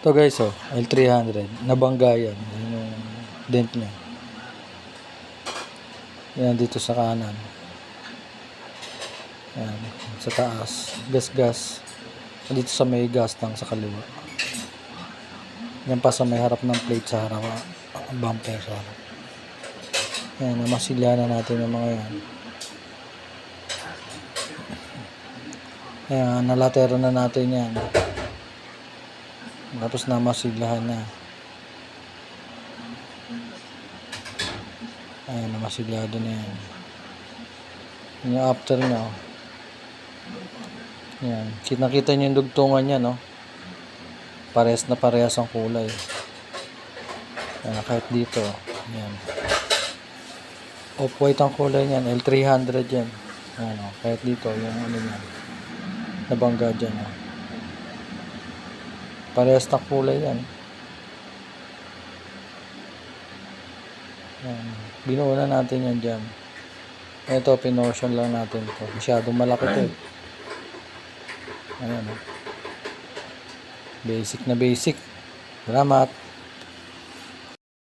Ito guys, oh, L300. Nabangga yan. Yan yung dent niya. Yan dito sa kanan. Yan. Sa taas. Gas. Dito sa may gas tank sa kaliwa. Yan pa sa may harap ng plate sa harap. Bumper sa harap. Yan. Namasilya na natin yung mga yan. Yan. Nalatera na natin yan. Tapos namasilyahan na. Ayan, namasilyado na yan. Yung after nyo. Yan. Kita-kita nyo yung dugtungan niya, no? Parehas na parehas ang kulay. Ayan, kahit dito. Ayan. Off-white ang kulay niyan. L300 yan. Ayan, oh, kahit dito, yung ano yan. Nabangga dyan, oh. Parehas na kulay yan. Ayan. Binuo na natin yan dyan. Ito, pinotion lang natin ito. Masyadong malaki ito. Ayan. Basic na basic. Salamat.